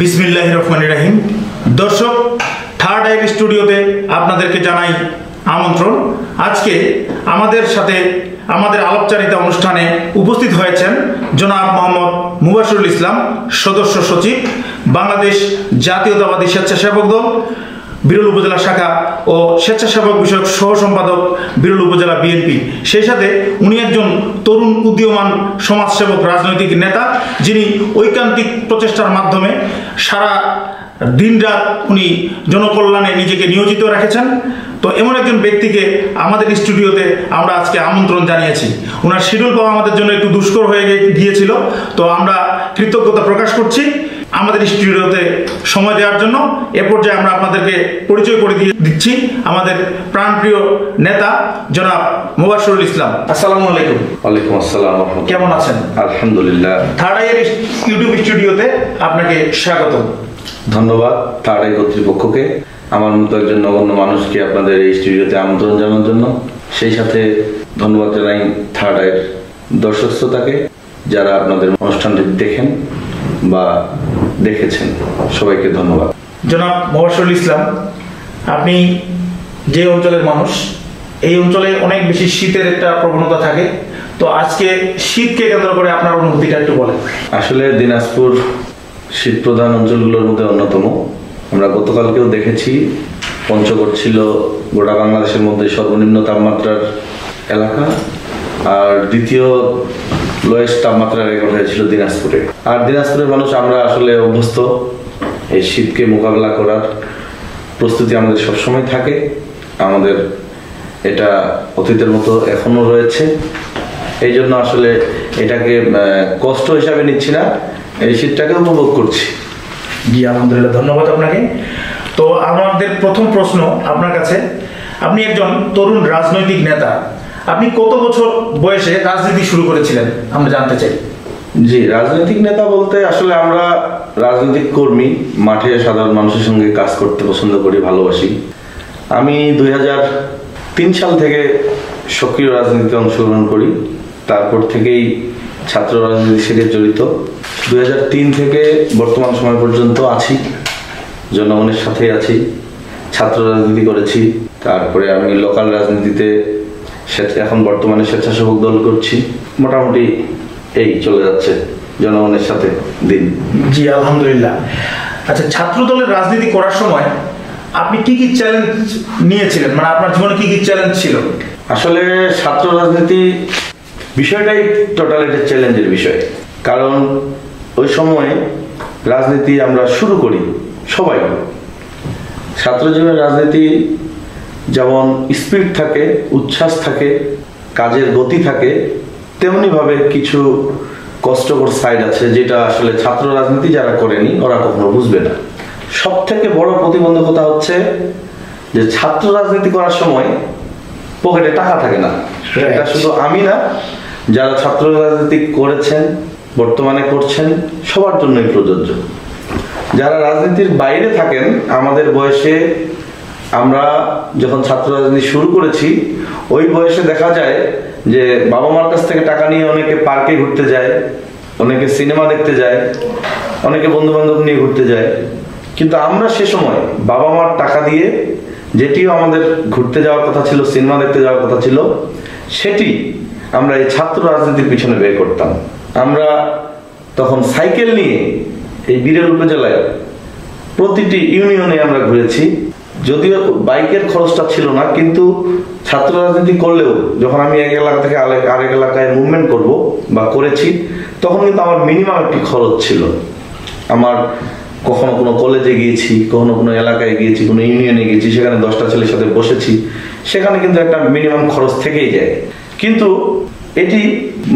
বিসমিল্লাহির রহমানির রহিম। দর্শক, থার্ড আই স্টুডিওতে আপনাদেরকে জানাই আমন্ত্রণ। আজকে আমাদের সাথে আমাদের আলাপচারিতা অনুষ্ঠানে উপস্থিত হয়েছেন জনাব মোহাম্মদ মুবাশিরুল ইসলাম, সদস্য সচিব, বাংলাদেশ জাতীয়তাবাদী স্বেচ্ছাসেবক দল, বিরল উপজেলা শাখা ও স্বেচ্ছাসেবক বিষয়ক সহ সম্পাদক, বিরল উপজেলা বিএনপি। সেই সাথে উনি একজন তরুণ উদীয়মান সমাজসেবক, রাজনৈতিক নেতা, যিনি ঐকান্তিক প্রচেষ্টার মাধ্যমে সারা দিনরাত উনি জনকল্যাণে নিজেকে নিয়োজিত রেখেছেন। তো এমন একজন ব্যক্তিকে আমাদের স্টুডিওতে আমরা আজকে আমন্ত্রণ জানিয়েছি। ওনার শিডিউল পাওয়া আমাদের জন্য একটু দুষ্কর হয়ে গিয়েছিল, তো আমরা কৃতজ্ঞতা প্রকাশ করছি আমাদের স্টুডিওতে সময় দেওয়ার জন্য। এ পর্যায়ে আমরা আপনাদেরকে পরিচয় করে দিচ্ছি আমাদের প্রাণপ্রিয় নেতা জনাব মুবাশিরুল ইসলাম। আসসালামু আলাইকুম। ওয়ালাইকুম আসসালাম। কেমন আছেন? আলহামদুলিল্লাহ। থার্ড আই ইউটিউব স্টুডিওতে আপনাকে স্বাগত। ধন্যবাদ থার্ড আই কর্তৃপক্ষকে আমার মতো একজন নগণ্য মানুষকে আপনাদের এই স্টুডিওতে আমন্ত্রণ জানানোর জন্য। সেই সাথে ধন্যবাদ জানাই থার্ড আইয়ের দর্শক শ্রোতাকে যারা আপনাদের অনুষ্ঠানটি দেখেন বা দেখেছেন, সবাইকে ধন্যবাদ। জনাব মুবাশিরুল ইসলাম, আপনি যে অঞ্চলের মানুষ, এই অঞ্চলে অনেক বেশি শীতের একটা প্রবণতা থাকে, তো আজকে শীতকে কেন্দ্র করে আপনার অনুভূতিটা একটু বলেন। আসলে দিনাজপুর শীত প্রধান অঞ্চলগুলোর মধ্যে অন্যতম। আমরা গতকালকেও দেখেছি পঞ্চগড় ছিল গোটা বাংলাদেশের মধ্যে সর্বনিম্ন তাপমাত্রার এলাকা, আর দ্বিতীয় লোয়েস্ট তাপমাত্রা রেকর্ড হয়েছিল দিনাজপুরে। আর দিনাজপুরের মানুষ আমরা আসলে অভ্যস্ত, এই শীতকে মোকাবেলা করার প্রস্তুতি আমাদের সবসময় থাকে। আমাদের এটা অতীতের মতো এখনো রয়েছে, এই জন্য আসলে এটাকে কষ্ট হিসাবে নিচ্ছি না, এই শীতটাকে উপভোগ করছি। জি আলহামদুলিল্লাহ, ধন্যবাদ আপনাকে। তো আমাদের প্রথম প্রশ্ন আপনার কাছে, আপনি একজন তরুণ রাজনৈতিক নেতা, আপনি কত বছর বয়সে রাজনীতি শুরু করেছিলেন আমরা জানতে চাই। জি, রাজনৈতিক নেতা বলতে আসলে আমরা রাজনৈতিক কর্মী, মাঠে সাধারণ মানুষের সঙ্গে কাজ করতে পছন্দ করি, ভালোবাসি। আমি 2003 সাল থেকে সক্রিয় রাজনীতিতে অংশগ্রহণ করি, তারপর থেকেই ছাত্র রাজনীতির সাথে জড়িত। 2003 থেকে বর্তমান সময় পর্যন্ত আছি, জনগণের সাথেই আছি, ছাত্র রাজনীতি করেছি। তারপরে আমি লোকাল রাজনীতিতে এখন বর্তমানে স্বেচ্ছাসেবক দল করছি। মোটামুটি এই চলে যাচ্ছে জনগণের সাথে দিন। জি আলহামদুলিল্লাহ। আচ্ছা, ছাত্র দলের রাজনীতি করার সময় আপনি কি কি চ্যালেঞ্জ নিয়েছিলেন, মানে আপনার জীবনে কি কি চ্যালেঞ্জ ছিল? আসলে ছাত্র রাজনীতি বিষয়টাই টোটাল একটা চ্যালেঞ্জের বিষয়, কারণ ওই সময়ে রাজনীতি আমরা শুরু করি সবাই। ছাত্র জীবনের রাজনীতি যেমন স্পিড থাকে, উচ্ছ্বাস থাকে, কাজের গতি থাকে, তেমনি ভাবে কিছু কষ্টকর সাইড আছে, যেটা আসলে ছাত্র রাজনীতি যারা করেনি ওরা কখনো বুঝবে না। সব থেকে বড় প্রতিবন্ধকতা হচ্ছে যে ছাত্র রাজনীতি করার সময় পকেটে টাকা থাকে না। এটা শুধু আমি না, যারা ছাত্র রাজনীতি করেছেন, বর্তমানে করছেন, সবার জন্যই প্রযোজ্য। যারা রাজনীতির বাইরে থাকেন, আমাদের বয়সে আমরা যখন ছাত্র রাজনীতি শুরু করেছি, ওই বয়সে দেখা যায় যে বাবা মার কাছ থেকে টাকা নিয়ে অনেকে পার্কে ঘুরতে যায়, অনেকে সিনেমা দেখতে যায়, অনেকে বন্ধু বান্ধব নিয়ে ঘুরতে যায়। কিন্তু আমরা সে সময় বাবা মার টাকা দিয়ে যেটিও আমাদের ঘুরতে যাওয়ার কথা ছিল, সিনেমা দেখতে যাওয়ার কথা ছিল, সেটি আমরা এই ছাত্র রাজনীতির পিছনে ব্যয় করতাম। আমরা তখন সাইকেল নিয়ে এই বিরল উপজেলায় প্রতিটি ইউনিয়নে আমরা ঘুরেছি। যদিও বাইকের খরচটা ছিল না, কিন্তু ছাত্র রাজনীতি করলেও যখন আমি এক এলাকা থেকে আরেক এলাকায় মুভমেন্ট করব বা করেছি, তখন কিন্তু আমার মিনিমাম একটি খরচ ছিল। আমার কখনো কোনো কলেজে গিয়েছি, কখনো কোনো এলাকায় গিয়েছি, কোনো ইউনিয়নে গিয়েছি, সেখানে 10টা ছেলের সাথে বসেছি, সেখানে কিন্তু একটা মিনিমাম খরচ থেকেই যায়। কিন্তু এটি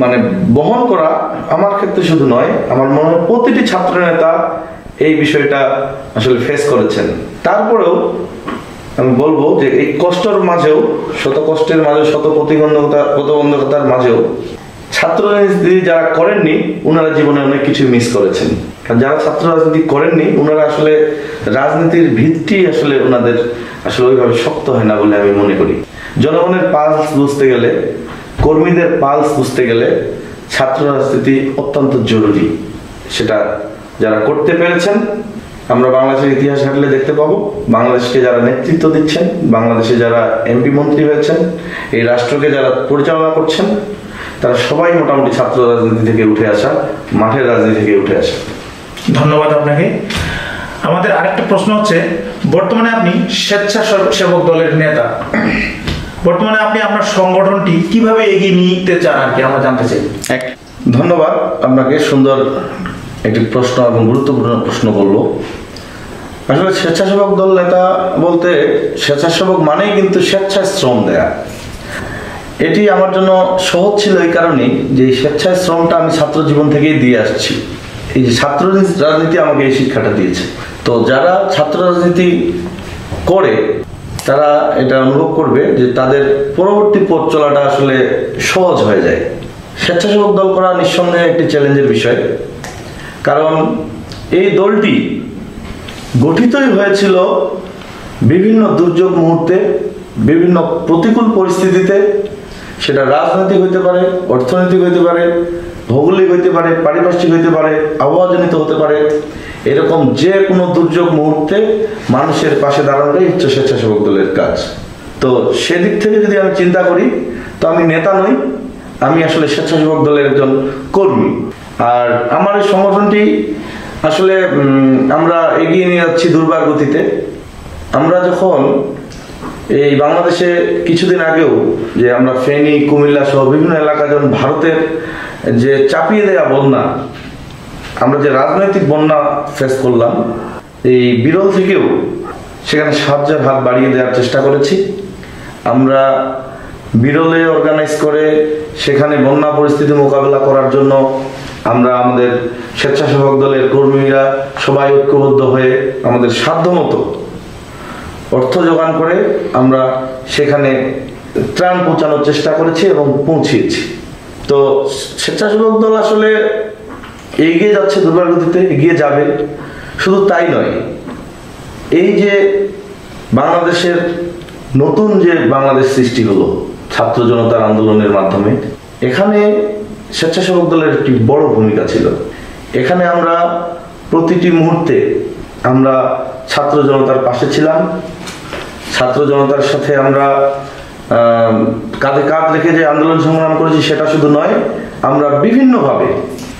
মানে বহন করা আমার ক্ষেত্রে শুধু নয়, আমার মনে হয় প্রতিটি ছাত্র নেতা এই বিষয়টা আসলে ফেস করেছেন। তারপরেও আমি বলবো যে এই কষ্টের মাঝেও, শত কষ্টের মাঝেও, শত প্রতিবন্ধকতার মাঝেও ছাত্র রাজনীতি যারা করেননি ওনারা জীবনে অনেক কিছু মিস করেছেন। আর যারা ছাত্র রাজনীতি করেননি ওনারা আসলে রাজনীতির ভিত্তি আসলে ওনাদের আসলে ওইভাবে শক্ত হয় না বলে আমি মনে করি। জনগণের পালস বুঝতে গেলে, কর্মীদের পালস বুঝতে গেলে ছাত্র রাজনীতি অত্যন্ত জরুরি, সেটা যারা করতে পেরেছেন, আমরা বাংলাদেশের ইতিহাস ঘাটলে দেখতে পাবো বাংলাদেশকে যারা নেতৃত্ব দিচ্ছেন, বাংলাদেশে যারা এমপি মন্ত্রী হয়েছেন, এই রাষ্ট্রকে যারা পরিচালনা করছেন, তারা সবাই মোটামুটি ছাত্র রাজনীতি থেকে উঠে আসা, মাঠের রাজনীতি থেকে উঠে আসা। ধন্যবাদ আপনাকে। আমাদের আরেকটা প্রশ্ন হচ্ছে, বর্তমানে আপনি স্বেচ্ছাসেবক দলের নেতা, বর্তমানে আপনি আপনার সংগঠনটি কিভাবে এগিয়ে নিতে চান আর কি আমরা জানতে চাই। ধন্যবাদ আপনাকে, সুন্দর একটি প্রশ্ন এবং গুরুত্বপূর্ণ প্রশ্ন করলো। আসলে স্বেচ্ছাসেবক দল নেতা বলতে, স্বেচ্ছাসেবক মানেই কিন্তু স্বেচ্ছায় শ্রম দেয়া। এটি আমার জন্য সহজ ছিল এই কারণেই যে স্বেচ্ছায় শ্রমটা আমি ছাত্র জীবন থেকেই দিয়ে আসছি। এই যে ছাত্র রাজনীতি আমাকে এই শিক্ষাটা দিয়েছে। তো যারা ছাত্র রাজনীতি করে তারা এটা অনুভব করবে যে তাদের পরবর্তী পথ চলাটা আসলে সহজ হয়ে যায়। স্বেচ্ছাসেবক দল করা নিঃসন্দেহে একটি চ্যালেঞ্জের বিষয়, কারণ এই দলটি গঠিতই হয়েছিল বিভিন্ন দুর্যোগ মুহূর্তে, বিভিন্ন প্রতিকূল পরিস্থিতিতে, সেটা রাজনৈতিক হইতে পারে, অর্থনৈতিক হইতে পারে, ভৌগোলিক হইতে পারে, পারিপার্শ্বিক হইতে পারে, আবহাওয়াজনিত হতে পারে, এরকম যে কোনো দুর্যোগ মুহূর্তে মানুষের পাশে দাঁড়ানোটাই হচ্ছে স্বেচ্ছাসেবক দলের কাজ। তো সেদিক থেকে যদি আমি চিন্তা করি, তো আমি নেতা নই, আমি আসলে স্বেচ্ছাসেবক দলের একজন কর্মী। আর আমার এই সংগঠনটি আসলে আমরা এগিয়ে নিয়ে যাচ্ছি দুর্বার গতিতে। আমরা যখন এই বাংলাদেশে কিছুদিন আগেও যে আমরা ফেনী, কুমিল্লা সহ বিভিন্ন এলাকা, যেমন ভারতের যে চাপিয়ে দেয়া বন্যা, আমরা যে রাজনৈতিক বন্যা ফেস করলাম, এই বিরল থেকেও সেখানে সাহায্যের হাত বাড়িয়ে দেওয়ার চেষ্টা করেছি। আমরা বিরলে অর্গানাইজ করে সেখানে বন্যা পরিস্থিতি মোকাবেলা করার জন্য আমরা আমাদের স্বেচ্ছাসেবক দলের কর্মীরা সবাই ঐক্যবদ্ধ হয়ে আমাদের সাধ্যমতো অর্থ জোগাড় করে আমরা সেখানে ত্রাণ পৌঁছানোর চেষ্টা করেছি এবং পৌঁছিয়েছি। তো স্বেচ্ছাসেবক দল আসলে এগিয়ে যাচ্ছে দুর্বার গতিতে, এগিয়ে যাবে। শুধু তাই নয়, এই যে বাংলাদেশের নতুন যে বাংলাদেশ সৃষ্টি হলো ছাত্র জনতার আন্দোলনের মাধ্যমে, এখানে স্বেচ্ছাসেবক দলের একটি বড় ভূমিকা ছিল। এখানে আমরা প্রতিটি মুহূর্তে আমরা ছাত্র জনতার পাশে ছিলাম, ছাত্র জনতার সাথে আমরা কাঁধে কাঁধ রেখে যে আন্দোলন সংগ্রাম করেছি সেটা শুধু নয়, আমরা বিভিন্নভাবে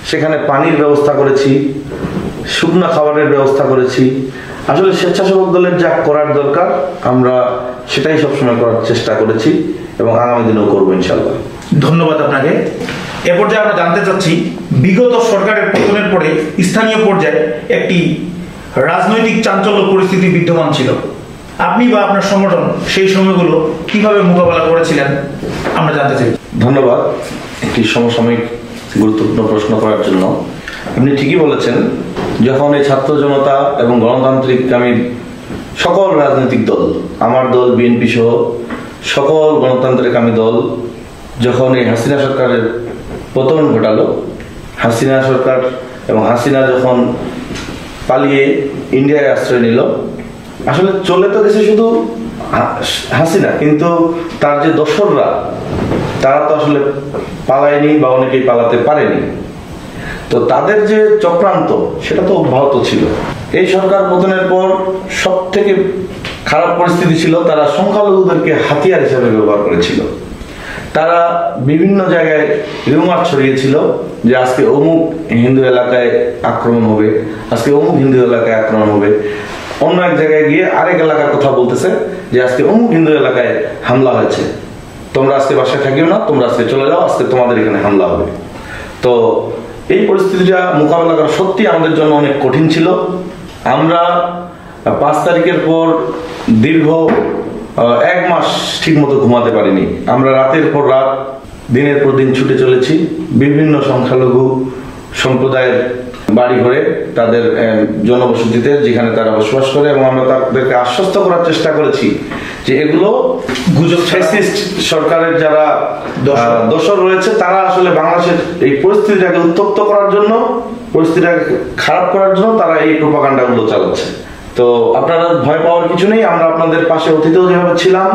সেখানে পানির ব্যবস্থা করেছি, শুকনো খাবারের ব্যবস্থা করেছি। আসলে স্বেচ্ছাসেবক দলের যা করার দরকার আমরা সেটাই সবসময় করার চেষ্টা করেছি এবং আগামী দিনেও করবো ইনশাল্লাহ। ধন্যবাদ আপনাকে। এ পর্যায়ে আমরা জানতে চাচ্ছি, বিগত সরকারের পতনের পরে স্থানীয় পর্যায়ে একটি রাজনৈতিক চাঞ্চল্য পরিস্থিতি বিদ্যমান ছিল। আপনি বা আপনার সংগঠন সেই সময়গুলো কিভাবে মোকাবেলা করেছিলেন আমরা জানতে চাই। ধন্যবাদ একটি সমসাময়িক গুরুত্বপূর্ণ প্রশ্ন করার জন্য। আপনি ঠিকই বলেছেন, যখন এই ছাত্র জনতা এবং গণতান্ত্রিক আমি সকল রাজনৈতিক দল, আমার দল বিএনপি সহ সকল গণতান্ত্রিক আমি দল যখন এই হাসিনা সরকারের পতন ঘটালো, হাসিনা সরকার এবং হাসিনা যখন পালিয়ে ইন্ডিয়ায় আশ্রয় নিল, আসলে চলে তো গেছে শুধু হাসিনা, কিন্তু তার যে দোসররা তারা তো আসলে পালায়নি বা অনেকেই পালাতে পারেনি। তো তাদের যে চক্রান্ত সেটা তো অব্যাহত ছিল। এই সরকার পতনের পর সব থেকে খারাপ পরিস্থিতি ছিল, তারা সংখ্যালঘুদেরকে হাতিয়ার হিসেবে ব্যবহার করেছিল। তারা বিভিন্ন জায়গায় রিউমার ছড়িয়েছিল যে আজকে অমুক হিন্দু এলাকায় আক্রমণ হবে, আজকে অমুক হিন্দু এলাকায় আক্রমণ হবে। অন্য এক জায়গায় গিয়ে আরেক এলাকার কথা বলতেছে যে আজকে অমুক হিন্দু এলাকায় হামলা হয়েছে, তোমরা আজকে বাসায় থাকিও না, তোমরা আজকে চলে যাও, আজকে তোমাদের এখানে হামলা হবে। তো এই পরিস্থিতিটা মোকাবেলা করা সত্যি আমাদের জন্য অনেক কঠিন ছিল। আমরা 5 তারিখের পর দীর্ঘ 1 মাস ঠিক মতো ঘুমাতে পারিনি। আমরা রাতের পর রাত, দিনের পর দিন ছুটে চলেছি বিভিন্ন সংখ্যালঘু সম্প্রদায়ের বাড়ি ঘরে, তাদের জনবসতিতে যেখানে তারা বসবাস করে, এবং আমরা তাদেরকে আশ্বস্ত করার চেষ্টা করেছি যে এগুলো গুজব, ফ্যাসিস্ট সরকারের যারা দোসর রয়েছে তারা আসলে বাংলাদেশের এই পরিস্থিতিটাকে উত্তপ্ত করার জন্য, পরিস্থিতিটাকে খারাপ করার জন্য তারা এই প্রোপাগান্ডাগুলো চালাচ্ছে। তো আপনারা ভয় পাওয়ার কিছু নেই, আমরা আপনাদের পাশে অতীতেও যেভাবে ছিলাম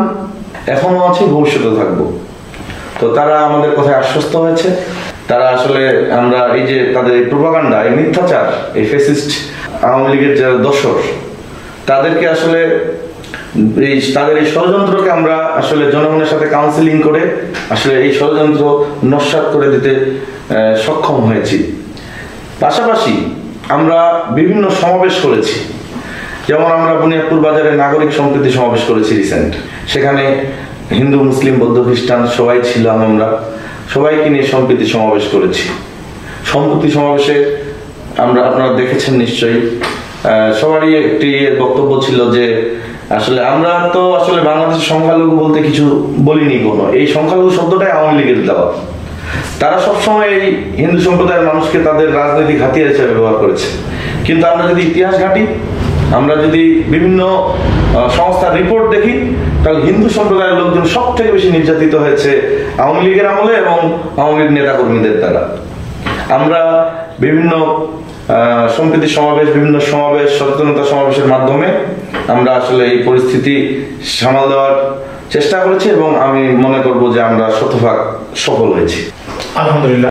এখনো আছি, ভবিষ্যতেও থাকবো। তো তারা আমাদের কথায় আশ্বস্ত হয়েছে তারা আসলে আমরা এই যে তাদের প্রোপাগান্ডা, এই মিথ্যাচার, এই ফ্যাসিস্ট আওয়ামী লীগের যারা দোসর, তাদেরকে আসলে তাদের এই ষড়যন্ত্রকে আমরা আসলে জনগণের সাথে কাউন্সিলিং করে আসলে এই ষড়যন্ত্র নস্যাৎ করে দিতে সক্ষম হয়েছি। পাশাপাশি আমরা বিভিন্ন সমাবেশ করেছি, যেমন আমরা বুনিয়াদপুর বাজারে নাগরিক সম্প্রীতি সমাবেশ করেছি রিসেন্ট। সেখানে হিন্দু, মুসলিম, বৌদ্ধ, খ্রিস্টান সবাই ছিলাম, আমরা সবাইকে নিয়ে সম্প্রীতি সমাবেশ করেছি। সম্প্রীতি সমাবেশে আপনারা দেখেছেন নিশ্চয়ই, সবারই একটি বক্তব্য ছিল যে আসলে আমরা তো আসলে বাংলাদেশের সংখ্যালঘু বলতে কিছু বলিনি কোনো, এই সংখ্যালঘু শব্দটাই আওয়ামী লীগের দেওয়া। তারা সবসময় এই হিন্দু সম্প্রদায়ের মানুষকে তাদের রাজনৈতিক হাতিয়ার হিসেবে ব্যবহার করেছে। কিন্তু আমরা যদি ইতিহাস ঘাঁটি, আমরা যদি বিভিন্ন সংস্থার রিপোর্ট দেখি, তাহলে হিন্দু সম্প্রদায়ের লোকজন সব থেকে বেশি নির্যাতিত হয়েছে আওয়ামী লীগের আমলে এবং আওয়ামী লীগ নেতাকর্মীদের দ্বারা। আমরা বিভিন্ন সম্প্রীতি সমাবেশ, বিভিন্ন সমাবেশ, সচেতনতা সমাবেশের মাধ্যমে আমরা আসলে এই পরিস্থিতি সামাল দেওয়ার চেষ্টা করেছি এবং আমি মনে করব যে আমরা শতভাগ সফল হয়েছি। আলহামদুলিল্লাহ।